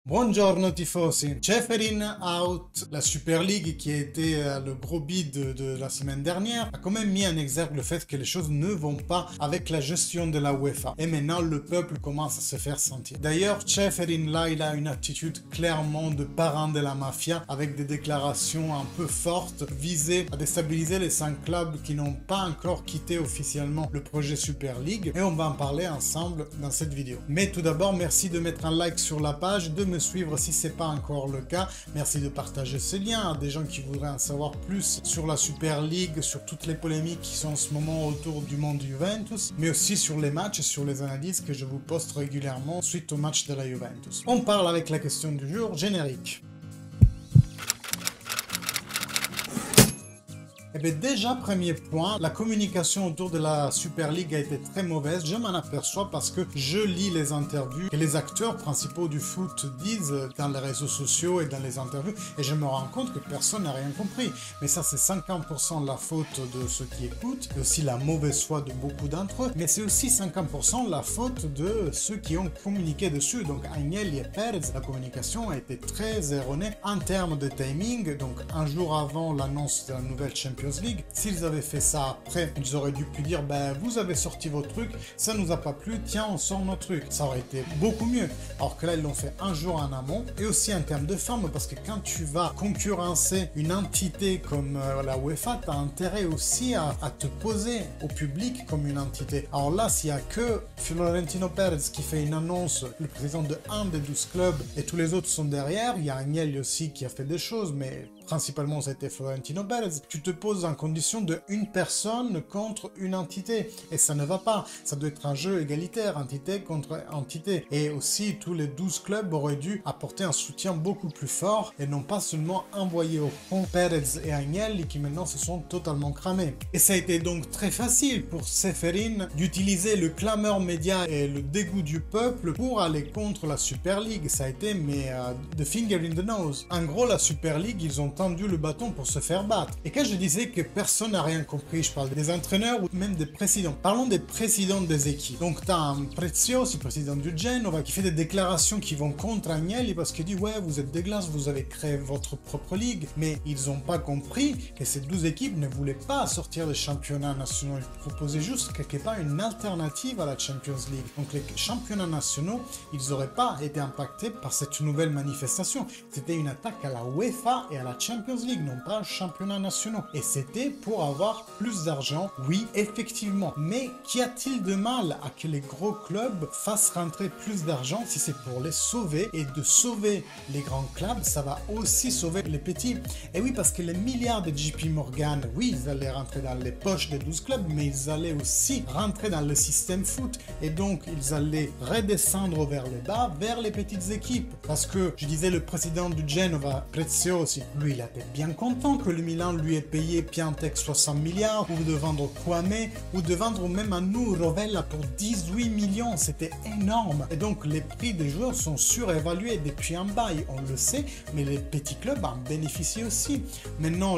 Buongiorno tifosi, Ceferin out, la Super League qui a été le gros bid de la semaine dernière a quand même mis en exergue le fait que les choses ne vont pas avec la gestion de la UEFA et maintenant le peuple commence à se faire sentir. D'ailleurs Ceferin là il a une attitude clairement de parrain de la mafia avec des déclarations un peu fortes visées à déstabiliser les 5 clubs qui n'ont pas encore quitté officiellement le projet Super League et on va en parler ensemble dans cette vidéo. Mais tout d'abord merci de mettre un like sur la page, de me suivre si c'est pas encore le cas. Merci de partager ce lien à des gens qui voudraient en savoir plus sur la Super League, sur toutes les polémiques qui sont en ce moment autour du monde Juventus, mais aussi sur les matchs et sur les analyses que je vous poste régulièrement suite au match de la Juventus. On parle avec la question du jour, générique. Eh bien déjà, premier point, la communication autour de la Super League a été très mauvaise. Je m'en aperçois parce que je lis les interviews que les acteurs principaux du foot disent dans les réseaux sociaux et dans les interviews et je me rends compte que personne n'a rien compris. Mais ça, c'est 50% la faute de ceux qui écoutent, et aussi la mauvaise foi de beaucoup d'entre eux, mais c'est aussi 50% la faute de ceux qui ont communiqué dessus. Donc Agnelli et Perez, la communication a été très erronée en termes de timing. Donc un jour avant l'annonce de la nouvelle Champions League. S'ils avaient fait ça après, ils auraient dû plus dire ben vous avez sorti vos trucs, ça nous a pas plu, tiens on sort nos trucs. Ça aurait été beaucoup mieux. Alors que là ils l'ont fait un jour en amont et aussi en termes de forme parce que quand tu vas concurrencer une entité comme la UEFA, tu as intérêt aussi à te poser au public comme une entité. Alors là s'il y a que Florentino Perez qui fait une annonce, le président de un des 12 clubs et tous les autres sont derrière, il y a Agnelli aussi qui a fait des choses mais principalement c'était Florentino Perez, tu te poses en condition de une personne contre une entité et ça ne va pas, ça doit être un jeu égalitaire, entité contre entité et aussi tous les 12 clubs auraient dû apporter un soutien beaucoup plus fort et non pas seulement envoyer au front Perez et Agnelli qui maintenant se sont totalement cramés. Et ça a été donc très facile pour Ceferin d'utiliser le clameur média et le dégoût du peuple pour aller contre la Super League, ça a été mais the finger in the nose. En gros la Super League ils ont tendu le bâton pour se faire battre. Et quand je disais que personne n'a rien compris, je parle des entraîneurs ou même des présidents. Parlons des présidents des équipes. Donc tu as un Preziosi, président du Genova, qui fait des déclarations qui vont contre Agnelli parce qu'il dit ouais vous êtes dégueulasse, vous avez créé votre propre ligue. Mais ils n'ont pas compris que ces 12 équipes ne voulaient pas sortir des championnats nationaux. Ils proposaient juste quelque part une alternative à la Champions League. Donc les championnats nationaux, ils n'auraient pas été impactés par cette nouvelle manifestation. C'était une attaque à la UEFA et à la Champions League, non pas aux championnats nationaux. Et c'était pour avoir plus d'argent, oui, effectivement. Mais qu'y a-t-il de mal à que les gros clubs fassent rentrer plus d'argent si c'est pour les sauver? Et de sauver les grands clubs, ça va aussi sauver les petits. Et oui, parce que les milliards de JP Morgan, oui, ils allaient rentrer dans les poches des 12 clubs, mais ils allaient aussi rentrer dans le système foot. Et donc, ils allaient redescendre vers le bas, vers les petites équipes. Parce que, je disais, le président du Genova, Preziosi, lui, il était bien content que le Milan lui ait payé Piatek 60 milliards, ou de vendre Kwame, ou de vendre même à nous Rovella pour 18 millions, c'était énorme. Et donc les prix des joueurs sont surévalués depuis un bail, on le sait, mais les petits clubs en bénéficient aussi. Maintenant,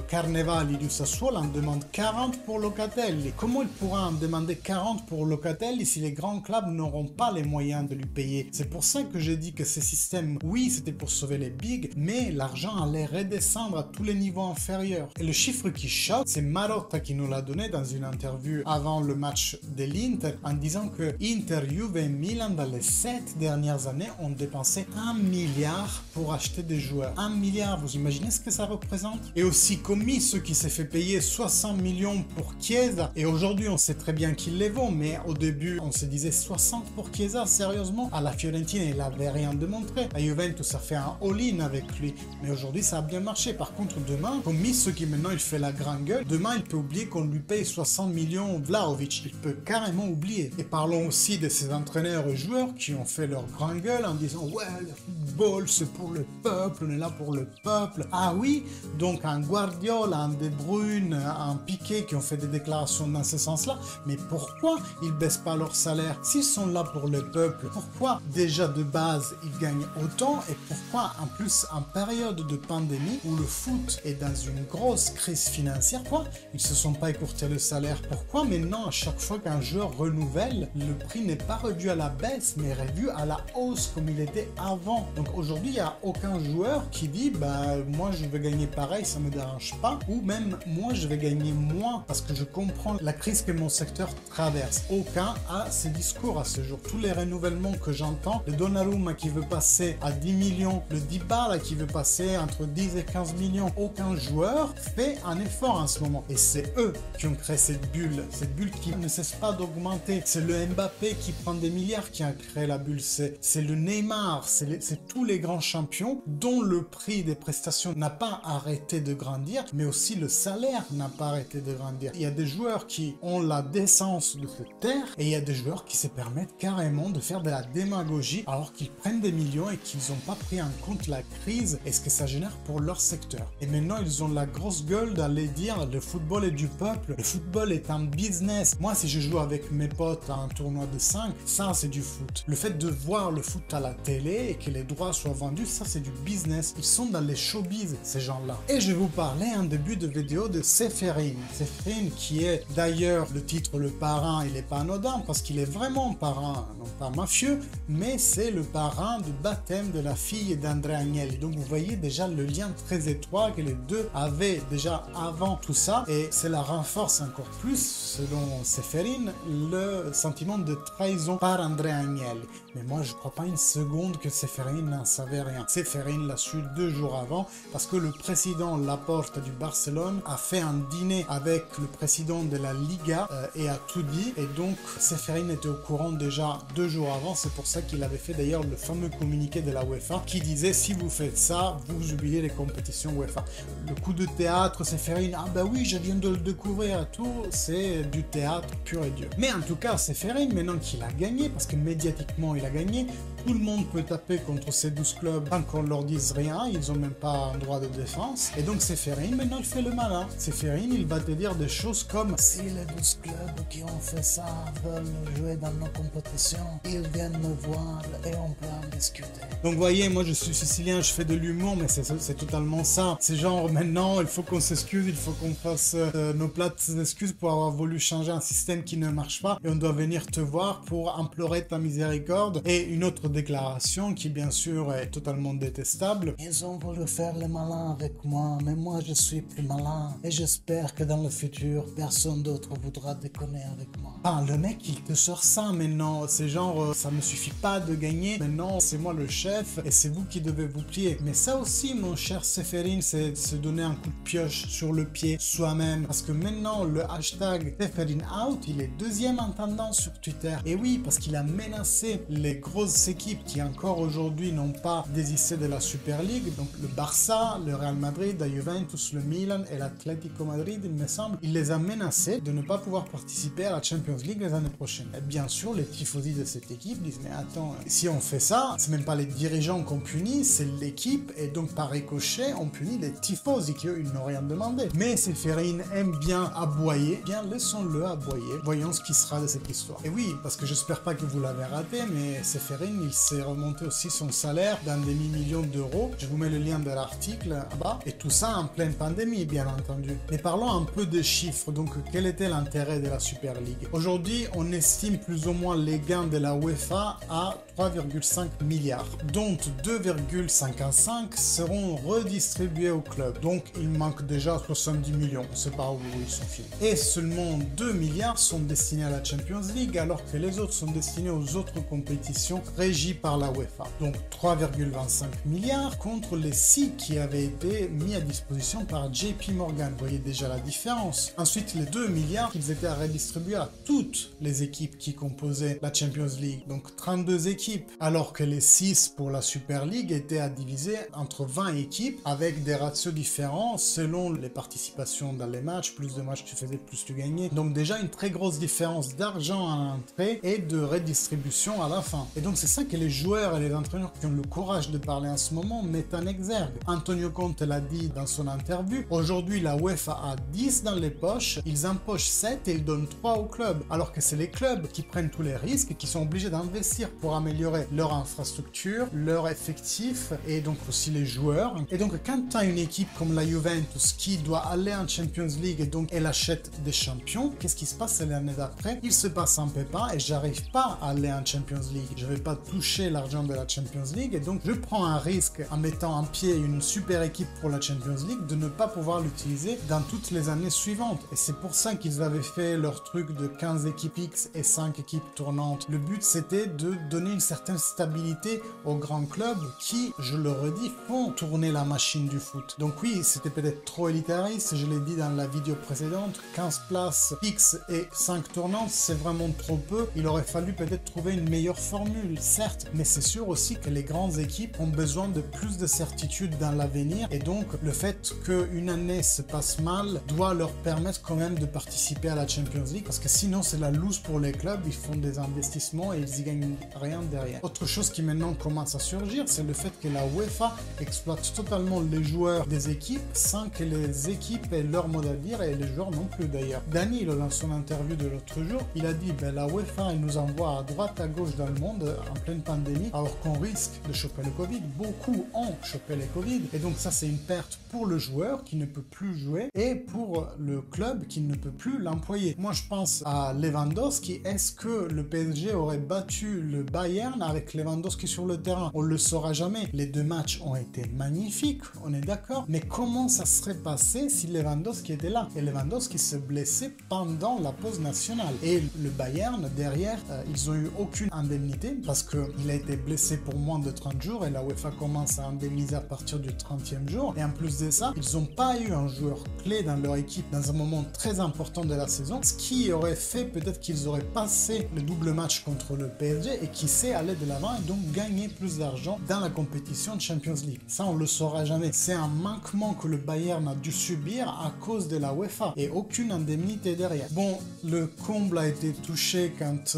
Carnevali du Sassuolo en demande 40 pour Locatelli. Comment il pourra en demander 40 pour Locatelli si les grands clubs n'auront pas les moyens de lui payer? C'est pour ça que j'ai dit que ces systèmes, oui, c'était pour sauver les bigs, mais l'argent allait redescendre à tous les niveaux inférieurs. Et le chiffre qui choque, c'est Marotta qui nous l'a donné dans une interview avant le match de l'Inter en disant que Inter, Juve et Milan dans les 7 dernières années ont dépensé 1 milliard pour acheter des joueurs. 1 milliard, vous imaginez ce que ça représente? Et aussi commis ceux qui s'est fait payer 60 millions pour Chiesa et aujourd'hui on sait très bien qu'ils les vont, mais au début on se disait 60 pour Chiesa, sérieusement? À la Fiorentina il avait rien démontré, à Juventus a fait un all-in avec lui, mais aujourd'hui ça a bien marché. Par contre demain, commis ceux qui maintenant il fait la grande gueule, demain il peut oublier qu'on lui paye 60 millions Vlahovic, il peut carrément oublier. Et parlons aussi de ces entraîneurs et joueurs qui ont fait leur grande gueule en disant ouais le football c'est pour le peuple, on est là pour le peuple. Ah oui, donc un Guardiola, un De Bruyne, un Piqué qui ont fait des déclarations dans ce sens-là, mais pourquoi ils baissent pas leur salaire? S'ils sont là pour le peuple, pourquoi déjà de base ils gagnent autant et pourquoi en plus en période de pandémie où le foot est dans une grosse crise financière. Quoi? Ils se sont pas écourtés le salaire. Pourquoi maintenant, à chaque fois qu'un joueur renouvelle, le prix n'est pas revu à la baisse, mais revu à la hausse comme il était avant? Donc aujourd'hui, il n'y a aucun joueur qui dit bah moi je vais gagner pareil, ça me dérange pas, ou même moi je vais gagner moins parce que je comprends la crise que mon secteur traverse. Aucun a ces discours à ce jour. Tous les renouvellements que j'entends, le Donnarumma qui veut passer à 10 millions, le Dybala qui veut passer entre 10 et 15 millions, aucun joueur fait un effort en ce moment. Et c'est eux qui ont créé cette bulle qui ne cesse pas d'augmenter. C'est le Mbappé qui prend des milliards qui a créé la bulle. C'est le Neymar, c'est tous les grands champions dont le prix des prestations n'a pas arrêté de grandir, mais aussi le salaire n'a pas arrêté de grandir. Il y a des joueurs qui ont la décence de se taire et il y a des joueurs qui se permettent carrément de faire de la démagogie alors qu'ils prennent des millions et qu'ils n'ont pas pris en compte la crise et ce que ça génère pour leur secteur. Et maintenant, ils ont la grosse gueule d'aller dire le football est du peuple, le football est un business. Moi, si je joue avec mes potes à un tournoi de 5, ça c'est du foot. Le fait de voir le foot à la télé et que les droits soient vendus, ça c'est du business. Ils sont dans les showbiz, ces gens-là. Et je vais vous parler en début de vidéo de Ceferin. Ceferin qui est d'ailleurs le titre le parrain, il n'est pas anodin parce qu'il est vraiment parrain, non pas mafieux, mais c'est le parrain du baptême de la fille d'Andrea Agnelli. Donc vous voyez déjà le lien très étroit que les deux avaient déjà avant tout ça, et cela renforce encore plus, selon Ceferin, le sentiment de trahison par Andrea Agnelli. Mais moi je crois pas une seconde que Ceferin n'en savait rien. Ceferin l'a su 2 jours avant parce que le président Laporta du Barcelone a fait un dîner avec le président de la Liga et a tout dit, et donc Ceferin était au courant déjà 2 jours avant. C'est pour ça qu'il avait fait d'ailleurs le fameux communiqué de la UEFA qui disait si vous faites ça, vous oubliez les compétitions UEFA. Le coup de théâtre, Ceferin, ah bah oui je viens de le découvrir, tout c'est du théâtre pur et dur. Mais en tout cas Ceferin, maintenant qu'il a gagné, parce que médiatiquement il a gagné, tout le monde peut taper contre ces 12 clubs tant qu'on leur dise rien, ils ont même pas un droit de défense. Et donc Ceferin, maintenant il fait le malin. Ceferin, il va te dire des choses comme si les 12 clubs qui ont fait ça veulent jouer dans nos compétitions, ils viennent me voir et on peut en discuter. Donc vous voyez, moi je suis sicilien, je fais de l'humour, mais c'est totalement ça. C'est genre maintenant il faut qu'on s'excuse, il faut qu'on fasse nos plates excuses pour avoir voulu changer un système qui ne marche pas, et on doit venir te voir pour implorer ta miséricorde. Et une autre déclaration qui bien sûr est totalement détestable. Ils ont voulu faire le malin avec moi, mais moi je suis plus malin et j'espère que dans le futur personne d'autre voudra déconner avec moi. Ah, le mec il te sort ça maintenant, c'est genre ça me suffit pas de gagner, maintenant c'est moi le chef et c'est vous qui devez vous plier. Mais ça aussi mon cher Ceferin, c'est de se donner un coup de pioche sur le pied soi-même, parce que maintenant le hashtag Ceferin out il est 2e en tendance sur Twitter. Et oui, parce qu'il a menacé les grosses équipes qui encore aujourd'hui n'ont pas désisté de la Super League, donc le Barça, le Real Madrid, la Juventus, le Milan et l'Atlético Madrid, il me semble. Il les a menacés de ne pas pouvoir participer à la Champions League les années prochaines. Et bien sûr, les tifosi de cette équipe disent mais attends, si on fait ça, c'est même pas les dirigeants qu'on punit, c'est l'équipe, et donc par ricochet, on punit les tifosi qui eux, ils n'ont rien demandé. Mais Ceferin aime bien aboyer, bien laissons-le aboyer. Voyons ce qui sera de cette histoire. Et oui, parce que j'espère pas que vous l'avez raté, mais Ceferin, il s'est remonté aussi son salaire d'un demi-million d'euros. Je vous mets le lien de l'article là-bas. Et tout ça en pleine pandémie, bien entendu. Mais parlons un peu des chiffres. Donc, quel était l'intérêt de la Super League? Aujourd'hui, on estime plus ou moins les gains de la UEFA à 3,5 milliards, dont 2,55 seront redistribués au club. Donc, il manque déjà 70 millions. On ne sait pas où ils sont filés. Et seulement 2 milliards sont destinés à la Champions League, alors que les autres sont destinés aux autres compétitions régies par la UEFA. Donc 3,25 milliards contre les 6 qui avaient été mis à disposition par JP Morgan. Vous voyez déjà la différence. Ensuite, les 2 milliards qu'ils étaient à redistribuer à toutes les équipes qui composaient la Champions League. Donc 32 équipes, alors que les 6 pour la Super League étaient à diviser entre 20 équipes avec des ratios différents selon les participations dans les matchs. Plus de matchs tu faisais, plus tu gagnais. Donc déjà une très grosse différence d'argent à l'entrée et de redistribution à la fin. Et donc c'est ça que les joueurs et les entraîneurs qui ont le courage de parler en ce moment mettent en exergue. Antonio Conte l'a dit dans son interview, aujourd'hui la UEFA a 10 dans les poches, ils empochent 7 et ils donnent 3 au club, alors que c'est les clubs qui prennent tous les risques et qui sont obligés d'investir pour améliorer leur infrastructure, leur effectif et donc aussi les joueurs. Et donc quand tu as une équipe comme la Juventus qui doit aller en Champions League et donc elle achète des champions, qu'est-ce qui se passe l'année d'après? Il se passe un pépin et j'arrive pas à aller en Champions League. Je vais pas toucher l'argent de la Champions League et donc je prends un risque en mettant en pied une super équipe pour la Champions League de ne pas pouvoir l'utiliser dans toutes les années suivantes. Et c'est pour ça qu'ils avaient fait leur truc de 15 équipes X et 5 équipes tournantes. Le but c'était de donner une certaine stabilité aux grands clubs qui, je le redis, font tourner la machine du foot. Donc oui, c'était peut-être trop élitariste, je l'ai dit dans la vidéo précédente, 15 places X et 5 tournantes, c'est vraiment trop peu. Il aurait fallu peut-être trouver une meilleure formule, certes, mais c'est sûr aussi que les grandes équipes ont besoin de plus de certitude dans l'avenir et donc le fait qu'une année se passe mal doit leur permettre quand même de participer à la Champions League parce que sinon c'est la loose pour les clubs, ils font des investissements et ils y gagnent rien derrière. Autre chose qui maintenant commence à surgir, c'est le fait que la UEFA exploite totalement les joueurs des équipes sans que les équipes aient leur mot à dire et les joueurs non plus d'ailleurs. Danny, dans son interview de l'autre jour, il a dit la UEFA elle nous envoie à droite à gauche dans le monde en pleine pandémie alors qu'on risque de choper le Covid. Beaucoup ont chopé le Covid et donc ça c'est une perte pour le joueur qui ne peut plus jouer et pour le club qui ne peut plus l'employer. Moi je pense à Lewandowski. Est-ce que le PSG aurait battu le Bayern avec Lewandowski sur le terrain? On le saura jamais. Les deux matchs ont été magnifiques, on est d'accord, mais comment ça serait passé si Lewandowski était là? Et Lewandowski se blessait pendant la pause nationale et le Bayern derrière ils ont eu aucune indemnité parce qu'il a été blessé pour moins de 30 jours et la UEFA commence à indemniser à partir du 30e jour et en plus de ça ils n'ont pas eu un joueur clé dans leur équipe dans un moment très important de la saison, ce qui aurait fait peut-être qu'ils auraient passé le double match contre le PSG et qui sait aller de l'avant et donc gagner plus d'argent dans la compétition de Champions League. Ça on le saura jamais, c'est un manquement que le Bayern a dû subir à cause de la UEFA et aucune indemnité derrière. Bon, le comble a été touché quand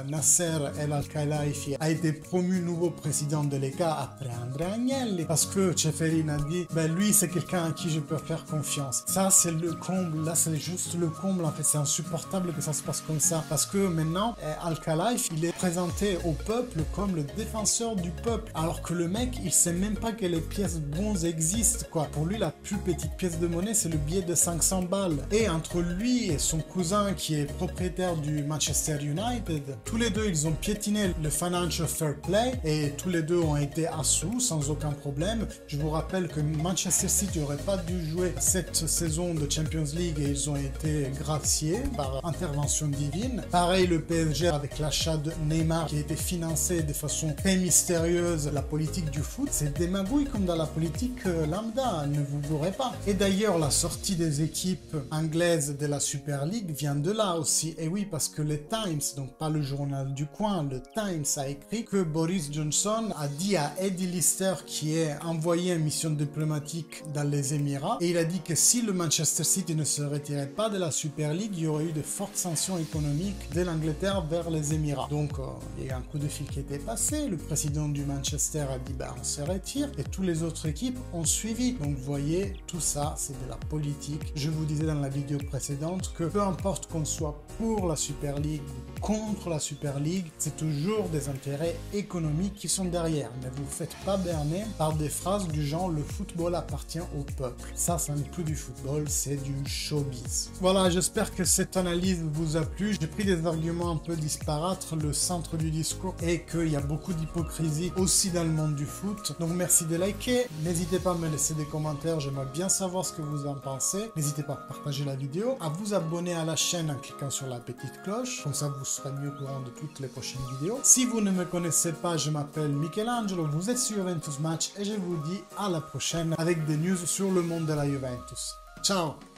Nasser El Al-Khelaifi a été promu nouveau président de l'ECA après Andrea Agnelli parce que Ceferin a dit lui c'est quelqu'un à qui je peux faire confiance. Ça c'est le comble, là c'est juste le comble en fait, c'est insupportable que ça se passe comme ça parce que maintenant Al-Khelaifi il est présenté au peuple comme le défenseur du peuple alors que le mec il sait même pas que les pièces bons existent quoi. Pour lui la plus petite pièce de monnaie c'est le billet de 500 balles et entre lui et son cousin qui est propriétaire du Manchester United, tous les deux ils ont piétiné le financial fair play et tous les deux ont été assous sans aucun problème. Je vous rappelle que Manchester City n'aurait pas dû jouer cette saison de Champions League et ils ont été graciés par intervention divine. Pareil le PSG avec l'achat de Neymar qui a été financé de façon très mystérieuse. La politique du foot c'est des magouilles comme dans la politique lambda, ne vous bourrez pas. Et d'ailleurs la sortie des équipes anglaises de la Super League vient de là aussi. Et oui parce que le Times, donc pas le journal du coin, le Times a écrit que Boris Johnson a dit à Eddie Lister qui est envoyé en mission diplomatique dans les Émirats et il a dit que si le Manchester City ne se retirait pas de la Super League, il y aurait eu de fortes sanctions économiques de l'Angleterre vers les Émirats. Donc il y a eu un coup de fil qui était passé, le président du Manchester a dit on se retire et toutes les autres équipes ont suivi. Donc vous voyez, tout ça c'est de la politique. Je vous disais dans la vidéo précédente que peu importe qu'on soit pour la Super League ou contre la Super League, c'est toujours des intérêts économiques qui sont derrière. Ne vous faites pas berner par des phrases du genre le football appartient au peuple. Ça n'est plus du football, c'est du showbiz. Voilà, j'espère que cette analyse vous a plu. J'ai pris des arguments un peu disparates, le centre du discours est qu'il y a beaucoup d'hypocrisie aussi dans le monde du foot. Donc merci de liker, n'hésitez pas à me laisser des commentaires, j'aimerais bien savoir ce que vous en pensez. N'hésitez pas à partager la vidéo, à vous abonner à la chaîne en cliquant sur la petite cloche, comme ça vous serez mieux au courant de toutes les prochaines vidéos. Si vous ne me connaissez pas, je m'appelle Michelangelo, vous êtes sur Juventus Match et je vous dis à la prochaine avec des news sur le monde de la Juventus. Ciao!